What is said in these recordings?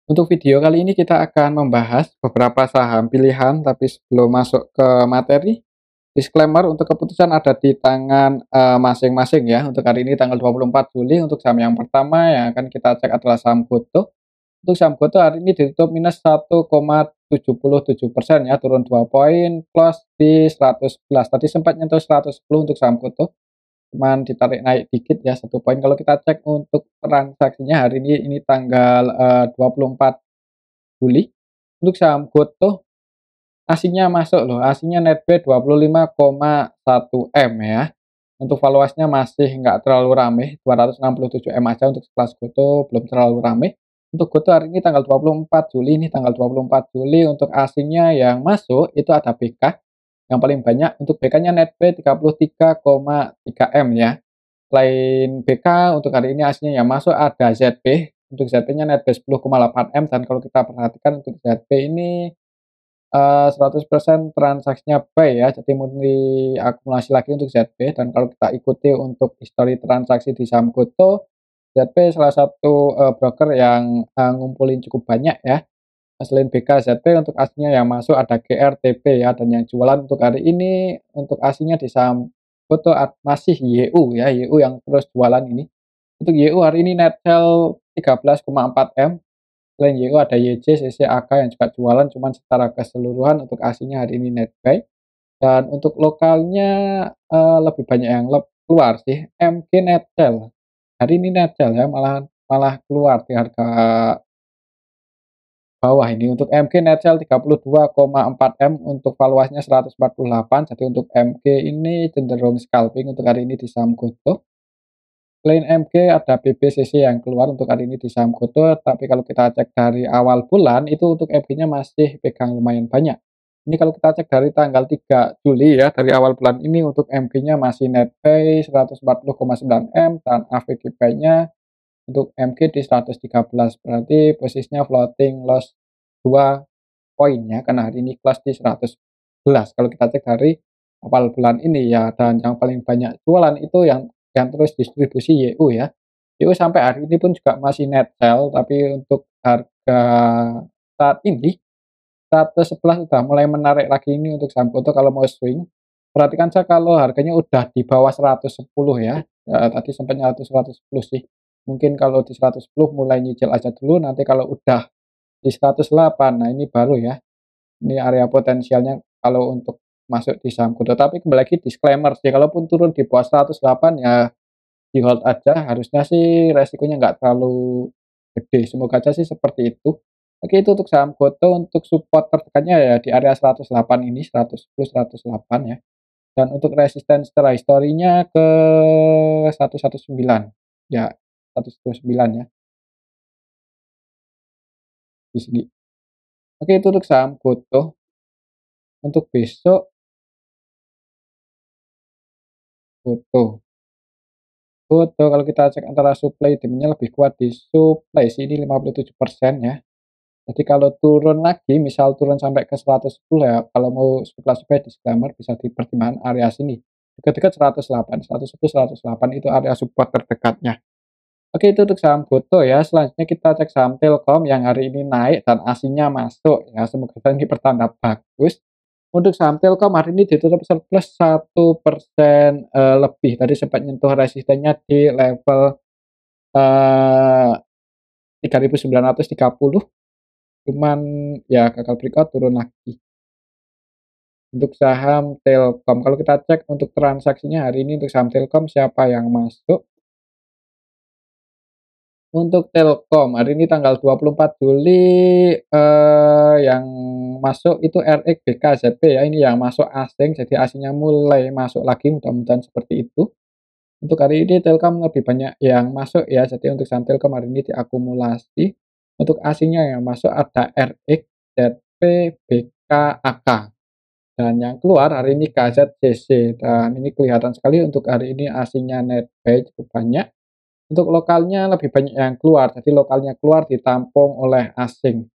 Untuk video kali ini kita akan membahas beberapa saham pilihan, tapi sebelum masuk ke materi, disclaimer untuk keputusan ada di tangan masing-masing ya. Untuk hari ini tanggal 24 Juli untuk saham yang pertama yang akan kita cek adalah saham Gotoh. Untuk saham Gotoh hari ini ditutup minus 1,77% ya, turun 2 poin, close di 111. Tadi sempat nyentuh 110 untuk saham Gotoh, cuman ditarik naik dikit ya 1 poin. Kalau kita cek untuk transaksinya hari ini tanggal 24 Juli, untuk saham Gotoh aslinya masuk loh, aslinya netbuy 25,1 M ya. Untuk valuasinya masih nggak terlalu rame, 267 M aja untuk sekelas Gotoh, belum terlalu rame. Untuk Gotoh hari ini tanggal 24 Juli, ini tanggal 24 Juli untuk aslinya yang masuk itu ada BK yang paling banyak. Untuk BK-nya netbuy 33,3 M ya. Selain BK untuk hari ini aslinya yang masuk ada ZP. Untuk ZP-nya netbuy 10,8 M, dan kalau kita perhatikan untuk ZP ini 100% transaksinya buy ya, jadi murni akumulasi lagi untuk ZP. Dan kalau kita ikuti untuk histori transaksi di saham Gotoh, ZP salah satu broker yang ngumpulin cukup banyak ya. Selain BK, ZP untuk aslinya yang masuk ada GRTP ya, dan yang jualan untuk hari ini untuk aslinya di saham Gotoh masih YU ya, YU yang terus jualan ini. Untuk YU hari ini net sell 13,4 M. Selain YU ada YJ, CC, AK yang juga jualan, cuman secara keseluruhan untuk aslinya hari ini net buy. Dan untuk lokalnya lebih banyak yang keluar sih. MG net sell. Hari ini net sell ya, malah malah keluar di harga bawah ini. Untuk MG net sell 32,4 M, untuk valuasinya 148. Jadi untuk MG ini cenderung scalping untuk hari ini di saham Gotoh. Selain MG ada BBCC yang keluar untuk hari ini di saham Gotoh, tapi kalau kita cek dari awal bulan itu untuk MG-nya masih pegang lumayan banyak. Ini kalau kita cek dari tanggal 3 Juli ya, dari awal bulan ini untuk MG-nya masih net buy 140,9 M, dan average buy-nya untuk MG di 113. Berarti posisinya floating loss 2 poin ya, karena hari ini close di 111 kalau kita cek dari awal bulan ini ya. Dan yang paling banyak jualan itu yang terus distribusi YU ya. YU sampai hari ini pun juga masih net sell, tapi untuk harga saat ini 111 sudah mulai menarik lagi ini untuk saham Gotoh kalau mau swing. Perhatikan saja kalau harganya udah di bawah 110 ya. Tadi sempat nyentuh 110 sih. Mungkin kalau di 110 mulai nyicil aja dulu, nanti kalau udah di 108, nah ini baru ya. Ini area potensialnya kalau untuk masuk di saham Gotoh. Tapi kembali lagi disclaimer sih, kalaupun turun di bawah 108 ya di-hold aja, harusnya sih resikonya nggak terlalu gede, semoga aja sih seperti itu. Oke, itu untuk saham Gotoh. Untuk support terdekatnya ya di area 108 ini, 110, 108 ya. Dan untuk resisten setelah historinya ke 119, ya 119 ya, di sini. Oke, itu untuk saham Gotoh. Untuk besok, Gotoh. Gotoh kalau kita cek antara supply demand-nya lebih kuat di supply sih, ini 57% ya. Jadi kalau turun lagi, misal turun sampai ke 110 ya, kalau mau spekulasi disclaimer bisa dipertimbangkan area sini. Dekat-dekat 108, 110, 108 itu area support terdekatnya. Oke, itu untuk saham Gotoh ya. Selanjutnya kita cek saham Telkom yang hari ini naik dan aslinya masuk ya. Semoga ini pertanda bagus. Untuk saham Telkom hari ini ditutup surplus 1% lebih. Tadi sempat nyentuh resistennya di level eh 3.930. Cuman ya gagal breakout turun lagi. Untuk saham Telkom, kalau kita cek untuk transaksinya hari ini untuk saham Telkom siapa yang masuk? Untuk Telkom hari ini tanggal 24 Juli yang masuk itu RX BKZP ya, ini yang masuk asing, jadi asingnya mulai masuk lagi, mudah-mudahan seperti itu. Untuk hari ini Telkom lebih banyak yang masuk ya, jadi untuk saham Telkom hari ini diakumulasi. Untuk asingnya yang masuk ada RX, ZP, BK, AK. Dan yang keluar hari ini KZCC, dan ini kelihatan sekali untuk hari ini asingnya net buy cukup banyak. Untuk lokalnya lebih banyak yang keluar, jadi lokalnya keluar ditampung oleh asing.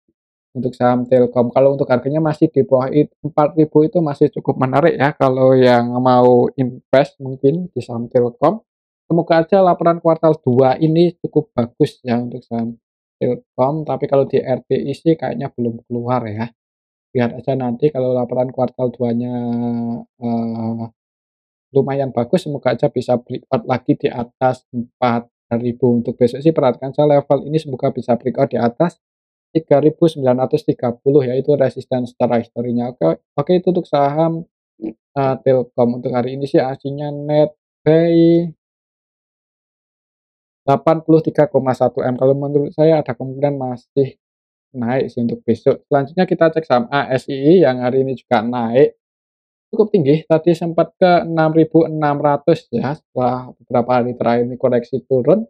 Untuk saham Telkom, kalau untuk harganya masih di bawah 4.000 itu masih cukup menarik ya kalau yang mau invest mungkin di saham Telkom. Semoga aja laporan kuartal 2 ini cukup bagus ya untuk saham Telkom, tapi kalau di RBI sih kayaknya belum keluar ya. Lihat aja nanti kalau laporan kuartal 2-nya, eee, lumayan bagus, semoga aja bisa breakout lagi di atas 4.000. Untuk besok sih perhatikan aja level ini semoga bisa breakout di atas 3.930 ya, itu resisten secara historinya. Oke oke itu untuk saham, Telkom. Untuk hari ini sih aslinya netbuy 83,1 M. Kalau menurut saya ada kemungkinan masih naik sih untuk besok. Selanjutnya kita cek saham ASII yang hari ini juga naik cukup tinggi, tadi sempat ke 6.600 ya, setelah beberapa hari terakhir ini koreksi turun.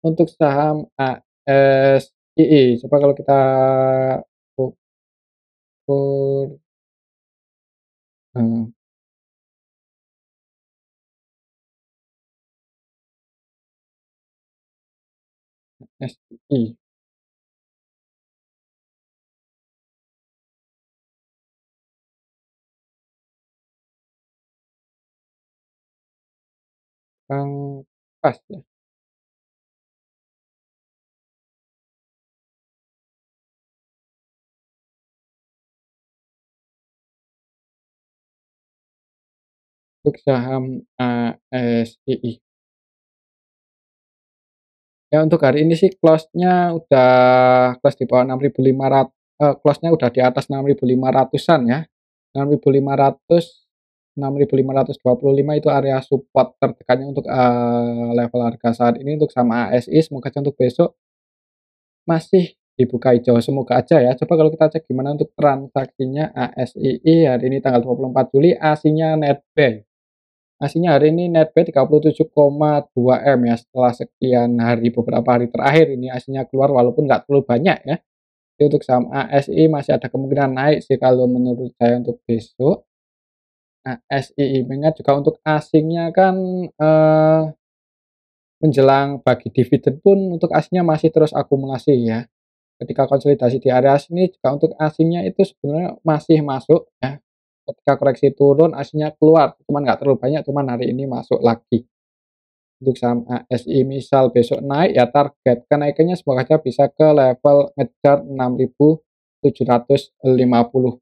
Untuk saham ASII, coba kalau kita ukur, eee, SII, yang pas ya, untuk saham ASII. Ya untuk hari ini sih close-nya udah close di bawah 6.500, close-nya udah di atas 6.500-an ya. 6.500, 6.525 itu area support terdekatnya untuk, level harga saat ini untuk sama ASI, semoga aja untuk besok masih dibuka hijau, semoga aja ya. Coba kalau kita cek gimana untuk transaksinya ASII hari ini tanggal 24 Juli, ASINya netbuy. ASINya hari ini netbuy 37,2 M ya, setelah sekian hari, beberapa hari terakhir ini ASINya keluar walaupun nggak terlalu banyak ya. Jadi untuk saham ASI masih ada kemungkinan naik sih kalau menurut saya untuk besok. ASI mengingat juga untuk asingnya kan, menjelang bagi dividen pun untuk asingnya masih terus akumulasi ya. Ketika konsolidasi di area sini juga untuk asingnya itu sebenarnya masih masuk ya. Ketika koreksi turun asingnya keluar, cuman nggak terlalu banyak, cuman hari ini masuk lagi. Untuk saham ASI misal besok naik ya target kenaikannya semoga saja bisa ke level ngejar 6.750.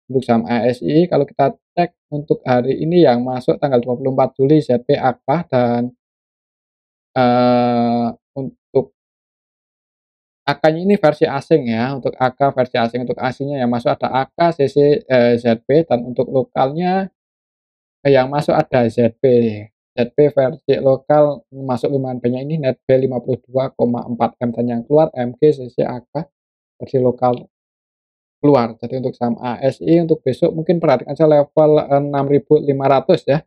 Untuk saham ASI kalau kita cek untuk hari ini yang masuk tanggal 24 Juli ZPAK dan, untuk AK-nya ini versi asing ya, untuk AK versi asing, untuk aslinya yang masuk ada AK, CC, ZP, dan untuk lokalnya, yang masuk ada ZP. ZP versi lokal masuk lumayan banyak ini netbuy 52,4 M dan yang keluar MG, CC, AK versi lokal keluar. Jadi untuk saham ASI untuk besok mungkin perhatikan aja level, 6.500 ya.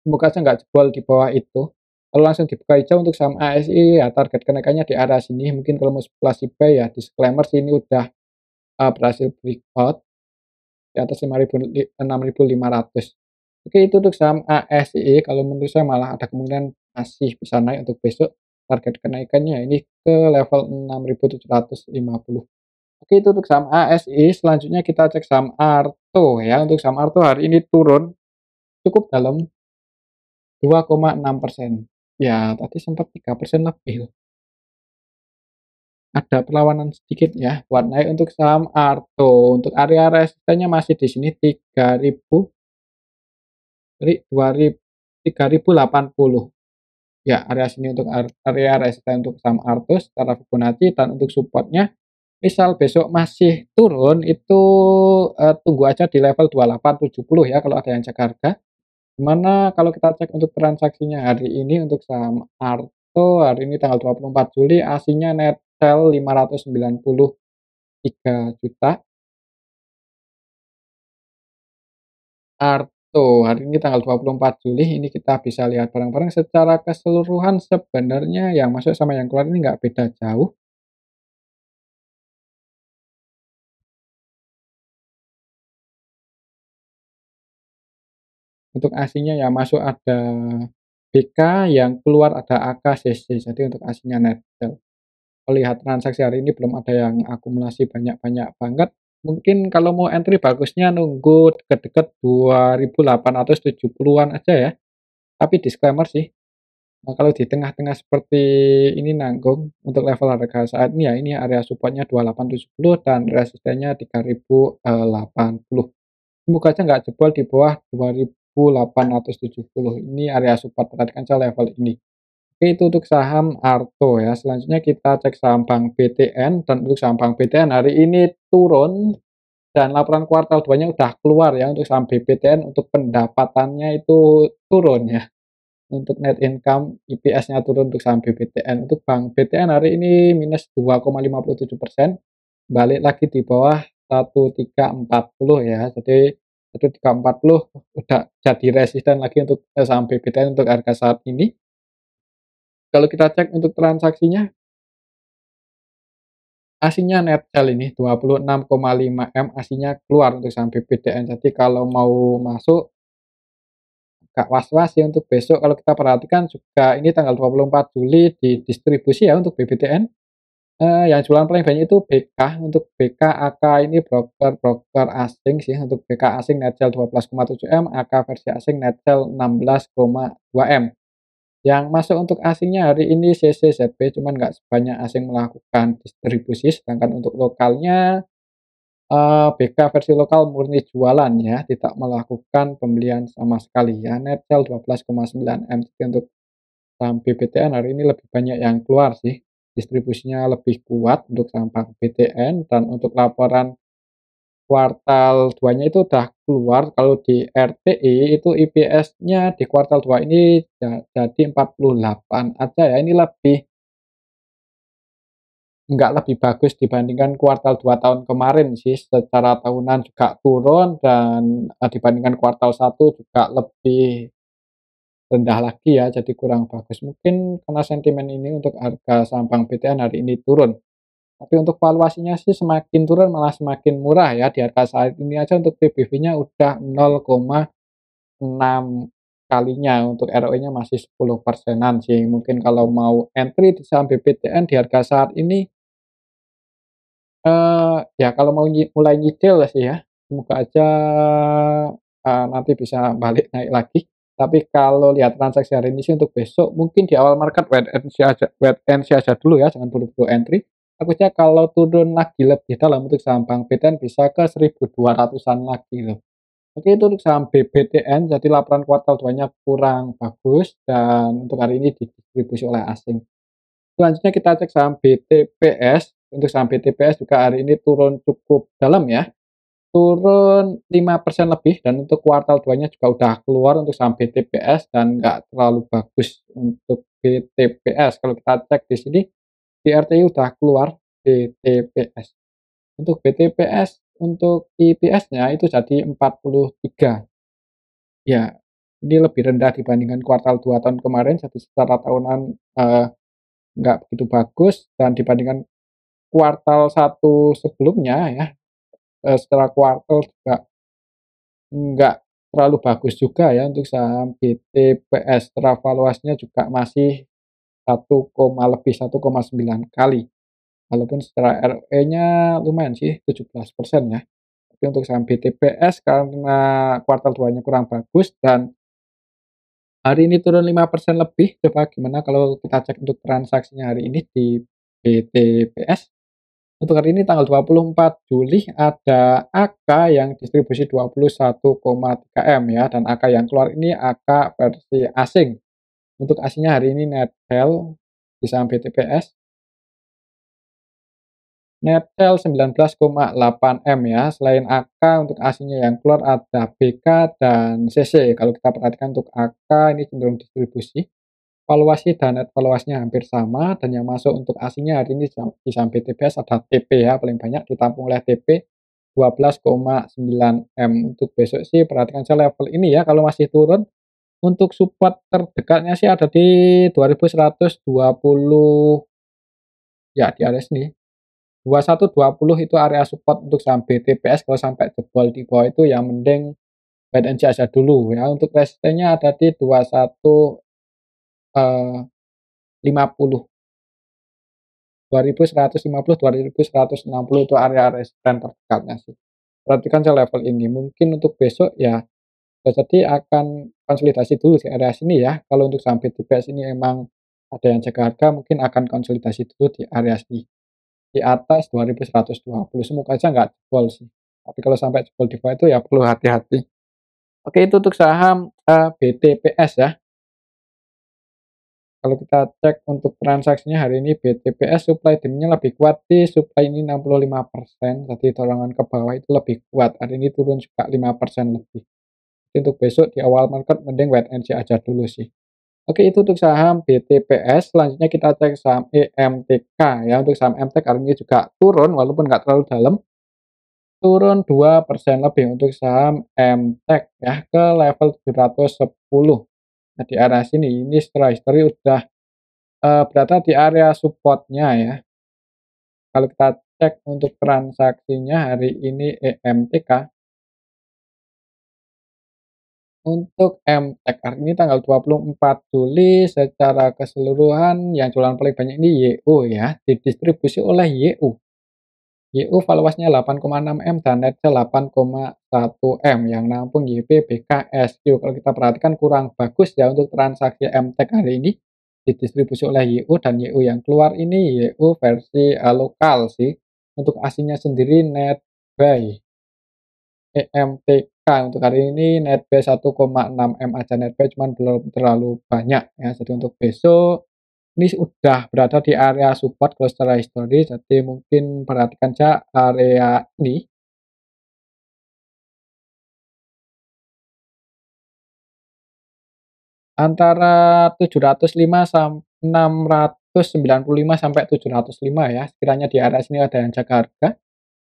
Semoga aja nggak jebol di bawah itu. Kalau langsung dibuka hijau untuk saham ASI ya target kenaikannya di area sini. Mungkin kalau mau spekulasi buy ya disclaimer sih ini udah, berhasil breakout di atas 6.500. Oke itu untuk saham ASI kalau menurut saya malah ada kemungkinan masih bisa naik untuk besok. Target kenaikannya ini ke level 6.750. Oke itu untuk saham ASI, selanjutnya kita cek saham Arto ya. Untuk saham Arto hari ini turun cukup dalam 2,6%. Ya tadi sempat 3% lebih loh. Ada perlawanan sedikit ya buat naik untuk saham Arto. Untuk area resistennya masih di sini 3.000, 3.080. Ya area sini untuk area resisten untuk saham Arto secara Fibonacci dan untuk supportnya misal besok masih turun itu, tunggu aja di level 2870 ya kalau ada yang cek harga. Dimana kalau kita cek untuk transaksinya hari ini untuk saham Arto hari ini tanggal 24 Juli aslinya net sell 593 juta. Arto hari ini tanggal 24 Juli ini kita bisa lihat bareng-bareng secara keseluruhan sebenarnya yang masuk sama yang keluar ini nggak beda jauh. Untuk aslinya yang masuk ada BK, yang keluar ada AKCC, jadi untuk aslinya net sell. Melihat transaksi hari ini belum ada yang akumulasi banyak-banyak banget, mungkin kalau mau entry bagusnya nunggu deket-deket 2.870-an aja ya. Tapi disclaimer sih, Nah, kalau di tengah-tengah seperti ini nanggung untuk level harga saat ini ya, ini area supportnya 2870 dan resistennya 3080. Semoga aja nggak jebol di bawah 2870. Ini area support, perhatikan saja level ini. Oke, itu untuk saham Arto ya. Selanjutnya kita cek saham Bank BTN, dan untuk saham Bank BTN hari ini turun dan laporan kuartal 2-nya udah keluar ya. Untuk saham BPTN untuk pendapatannya itu turun ya. Untuk net income IPS-nya turun untuk saham BBTN. Untuk Bank BTN hari ini minus 2,57%, balik lagi di bawah 1340 ya. Jadi 1340 udah jadi resisten lagi untuk saham BBTN untuk harga saat ini. Kalau kita cek untuk transaksinya, aslinya net sell ini 26,5 M aslinya keluar untuk saham BBTN. Jadi kalau mau masuk agak was-was ya untuk besok. Kalau kita perhatikan juga ini tanggal 24 Juli di distribusi ya untuk BBTN. Yang jualan paling banyak itu BK. Untuk BK AK ini broker asing sih. Untuk BK asing net sell 12,7 M, AK versi asing net sell 16,2 M. Yang masuk untuk asingnya hari ini CCZB, cuman nggak sebanyak asing melakukan distribusi, sedangkan untuk lokalnya BK versi lokal murni jualan ya, tidak melakukan pembelian sama sekali ya, net sell 12,9 M. Jadi untuk saham BBTN hari ini lebih banyak yang keluar sih, distribusinya lebih kuat untuk saham Bank BTN, dan untuk laporan kuartal 2-nya itu udah keluar. Kalau di RTI itu IPS-nya di kuartal 2 ini jadi 48 aja ya, ini nggak lebih bagus dibandingkan kuartal 2 tahun kemarin sih, secara tahunan juga turun dan, dibandingkan kuartal 1 juga lebih rendah lagi ya, jadi kurang bagus. Mungkin karena sentimen ini untuk harga saham Bank BTN hari ini turun. Tapi untuk valuasinya sih semakin turun malah semakin murah ya, di harga saat ini aja untuk PBV-nya udah 0,6 kalinya, untuk ROE-nya masih 10%-an sih. Mungkin kalau mau entry di saham BBTN di harga saat ini, ya kalau mau mulai nyicil sih ya, semoga aja, nanti bisa balik naik lagi. Tapi kalau lihat transaksi hari ini sih untuk besok mungkin di awal market wait and see aja dulu ya, jangan buru-buru entry. Takutnya kalau turun lagi lebih dalam untuk saham Bank BTN bisa ke 1.200-an lagi loh. Oke, itu untuk saham BBTN, jadi laporan kuartal 2-nya kurang bagus dan untuk hari ini didistribusi oleh asing. Selanjutnya kita cek saham BTPS. Untuk saham BTPS juga hari ini turun cukup dalam ya, turun 5% lebih, dan untuk kuartal 2-nya juga udah keluar untuk saham BTPS dan nggak terlalu bagus untuk BTPS. Kalau kita cek di sini, di RTI udah keluar BTPS. Untuk BTPS, untuk IPS-nya itu jadi 43. Ya, ini lebih rendah dibandingkan kuartal 2 tahun kemarin, jadi secara tahunan, nggak begitu bagus, dan dibandingkan kuartal 1 sebelumnya ya, setelah kuartal juga nggak terlalu bagus juga ya untuk saham BTPS. Secara valuasinya juga masih 1,9 kali, walaupun secara ROE-nya lumayan sih 17% ya. Tapi untuk saham BTPS karena kuartal 2-nya kurang bagus dan hari ini turun 5% lebih, coba gimana kalau kita cek untuk transaksinya hari ini di BTPS. Untuk hari ini tanggal 24 Juli ada AK yang distribusi 21,3 M ya, dan AK yang keluar ini AK versi asing. Untuk asingnya hari ini Netel di saham BTPS, Netel 19,8 M ya. Selain AK untuk asingnya yang keluar ada BK dan CC. Kalau kita perhatikan untuk AK ini cenderung distribusi. Valuasi dan net valuasinya hampir sama, dan yang masuk untuk asingnya hari ini di saham BTPS ada TP ya, paling banyak ditampung oleh TP 12,9 M. Untuk besok sih perhatikan saja level ini ya, kalau masih turun untuk support terdekatnya sih ada di 2120 ya, di area sini. 2120 itu area support untuk saham BTPS, kalau sampai jebol di bawah itu ya mending wait and see aja dulu ya. Untuk resistennya ada di 21 50. 2150, 2160 itu area resisten terdekatnya sih. Perhatikan saya level ini, mungkin untuk besok ya bisa jadi akan konsolidasi dulu di area sini ya. Kalau untuk saham BTPS ini emang ada yang jaga harga, mungkin akan konsolidasi dulu di area sini, di atas 2120. Semoga aja nggak jebol sih. Tapi kalau sampai jebol di bawah itu ya perlu hati-hati. Oke, itu untuk saham BTPS ya. Kalau kita cek untuk transaksinya hari ini BTPS supply demand-nya lebih kuat di supply ini 65%, jadi dorongan ke bawah itu lebih kuat. Hari ini turun juga 5% lebih. Jadi untuk besok di awal market mending wait and see aja dulu sih. Oke, itu untuk saham BTPS. Selanjutnya kita cek saham EMTK ya. Untuk saham MTK hari ini juga turun walaupun nggak terlalu dalam, turun 2% lebih untuk saham MTEK ya ke level 710. Nah, di area sini ini setelah history udah berada di area support-nya ya. Kalau kita cek untuk transaksinya hari ini EMTK, untuk MTEK hari ini tanggal 24 Juli secara keseluruhan yang jualan paling banyak ini YU ya, didistribusi oleh YU. YU valuasinya 8,6 M dan net sale 8,1 M, yang nampung YP BKSQ. Kalau kita perhatikan kurang bagus ya untuk transaksi MTEK hari ini, didistribusi oleh YU, dan YU yang keluar ini YU versi lokal sih. Untuk aslinya sendiri net buy EMTK untuk hari ini net buy 1,6 M aja, net buy cuman belum terlalu banyak ya. Jadi untuk besok ini udah berada di area support kalau secara histori, jadi mungkin perhatikan saja area ini antara 705 695 sampai 705 ya. Sekiranya di area sini ada yang jaga harga.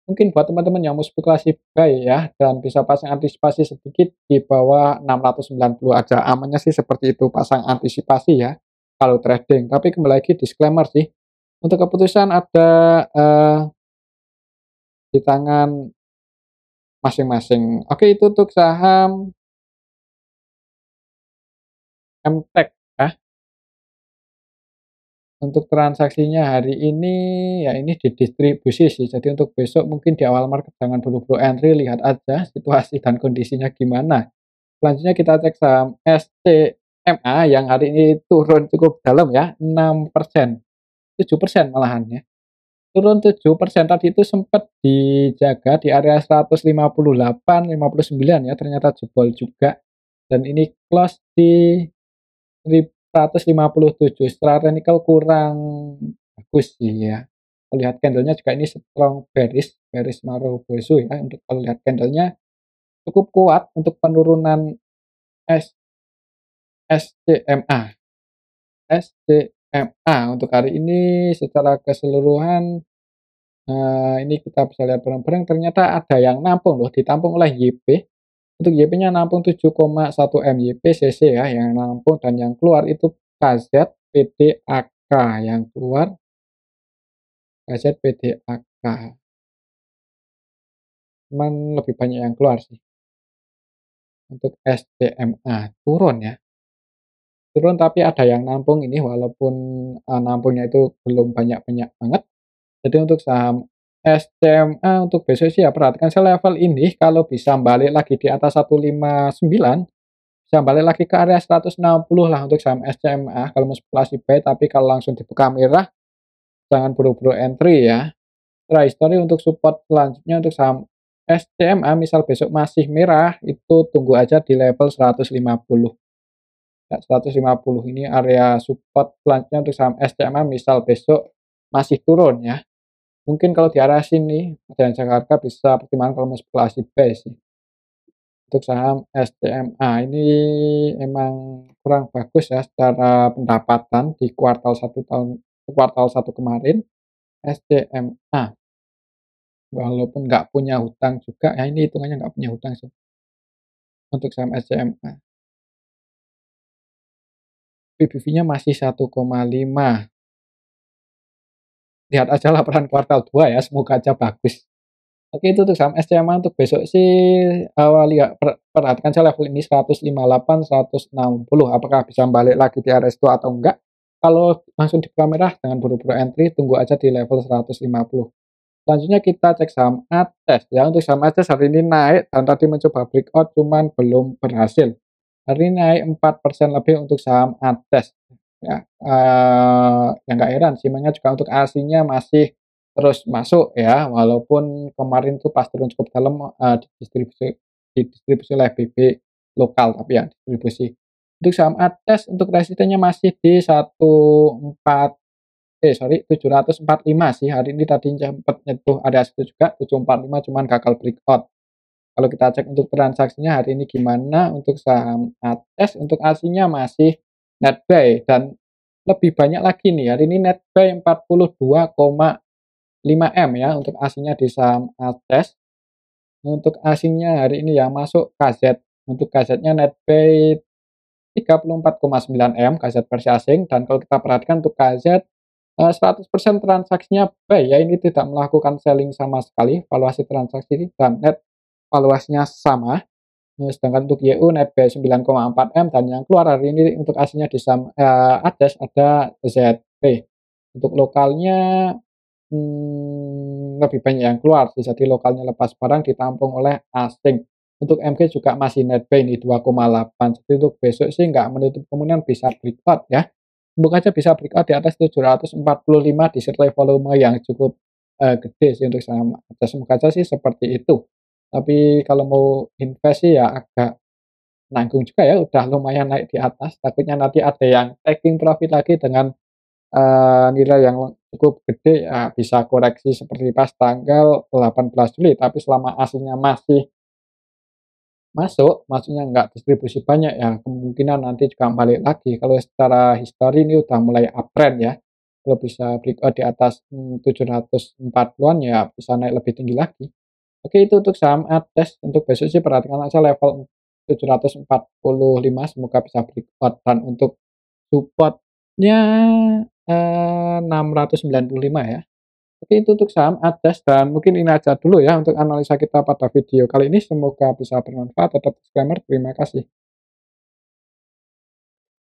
Mungkin buat teman-teman yang mau spekulasi buy ya dan bisa pasang antisipasi sedikit di bawah 690 aja. Amannya sih seperti itu, pasang antisipasi ya kalau trading. Tapi kembali lagi disclaimer sih. Untuk keputusan ada di tangan masing-masing. Oke, itu untuk saham MTEK ya. Untuk transaksinya hari ini, ya ini didistribusi sih. Jadi untuk besok mungkin di awal market jangan buru-buru entry, lihat aja situasi dan kondisinya gimana. Selanjutnya kita cek saham SCMA yang hari ini turun cukup dalam ya, 6%, 7% malahan ya. Turun 7% tadi itu sempat dijaga di area 158, 59 ya, ternyata jebol juga. Dan ini close di 157, secara teknikal kurang bagus sih ya. Kalau lihat candlenya juga ini strong bearish, bearish Marubozu ya. Untuk kalau lihat candlenya cukup kuat untuk penurunan S SCMA. SCMA untuk hari ini secara keseluruhan, ini kita bisa lihat bareng-bareng ternyata ada yang nampung loh, ditampung oleh YP. Untuk YP-nya nampung 7,1 M YPCC ya yang nampung, dan yang keluar itu KZ PDAK yang keluar, KZ PDAK. Cuman lebih banyak yang keluar sih. Untuk SCMA turun ya. Turun tapi ada yang nampung ini walaupun nampungnya itu belum banyak-banyak banget. Jadi untuk saham SCMA untuk besok sih ya perhatikan level ini kalau bisa balik lagi di atas 159, bisa balik lagi ke area 160 lah untuk saham SCMA kalau mau spekulasi buy, tapi kalau langsung dibuka merah jangan buru-buru entry ya. Setelah history untuk support selanjutnya untuk saham SCMA misal besok masih merah itu tunggu aja di level 150. Ya, 150 ini area support selanjutnya untuk saham SCMA misal besok masih turun ya. Mungkin kalau di arah sini ada yang Jakarta bisa pertimbangan kalau mau spekulasi buy sih. Untuk saham SCMA ini emang kurang bagus ya secara pendapatan di kuartal 1 kemarin. SCMA walaupun nggak punya hutang juga ya, ini hitungannya nggak punya hutang sih untuk saham SCMA. PBV-nya masih 1,5. Lihat aja laporan kuartal 2 ya, semoga aja bagus. Oke, itu untuk saham SCMA untuk besok sih, lihat perhatikan saya level ini 158, 160 apakah bisa balik lagi di area itu atau enggak. Kalau langsung di merah jangan buru-buru entry, tunggu aja di level 150. Selanjutnya kita cek saham ATES ya. Untuk saham ATES hari ini naik dan tadi mencoba breakout cuman belum berhasil. Hari ini naik 4% lebih untuk saham ADES, ya, ya nggak heran sih, makanya juga untuk ASI-nya masih terus masuk ya, walaupun kemarin tuh pas turun cukup dalam, didistribusi oleh BB lokal, tapi yang distribusi. Untuk saham ADES untuk resistennya masih di 745 sih, hari ini tadi sempet nyentuh area situ juga, 745 cuman gagal breakout. Kalau kita cek untuk transaksinya hari ini gimana, untuk saham ATES, untuk ASI-nya masih net buy dan lebih banyak lagi nih, hari ini net buy 42,5 M ya untuk ASI-nya di saham ATES. Untuk ASI-nya hari ini yang masuk KZ, untuk KZ-nya net buy 34,9 M, KZ versi asing, dan kalau kita perhatikan untuk KZ 100% transaksinya buy ya, ini tidak melakukan selling sama sekali, valuasi transaksi dan net valuasinya sama. Sedangkan untuk YU net buy 9,4 M dan yang keluar hari ini untuk aslinya di saham, ADES ada ZP. Untuk lokalnya, lebih banyak yang keluar sih, jadi lokalnya lepas barang ditampung oleh asing. Untuk MG juga masih net buy nih 2,8, jadi untuk besok sih nggak menutup kemungkinan bisa breakout ya. Semoga aja bisa breakout di atas 745 disertai volume yang cukup, gede sih untuk saham ADES, semoga aja sih seperti itu. Tapi kalau mau invest sih ya agak nanggung juga ya, udah lumayan naik di atas, takutnya nanti ada yang taking profit lagi dengan, nilai yang cukup gede, ya bisa koreksi seperti pas tanggal 18 Juli, tapi selama aslinya masih masuk, maksudnya nggak distribusi banyak ya, kemungkinan nanti juga balik lagi. Kalau secara histori ini udah mulai uptrend ya, kalau bisa breakout di atas, 740-an ya bisa naik lebih tinggi lagi. Oke, itu untuk saham ADES, untuk besok sih perhatikan aja level 745 semoga bisa breakout dan untuk support-nya, 695 ya. Oke, itu untuk saham ADES dan mungkin ini aja dulu ya untuk analisa kita pada video kali ini, semoga bisa bermanfaat. Tetap disclaimer, terima kasih.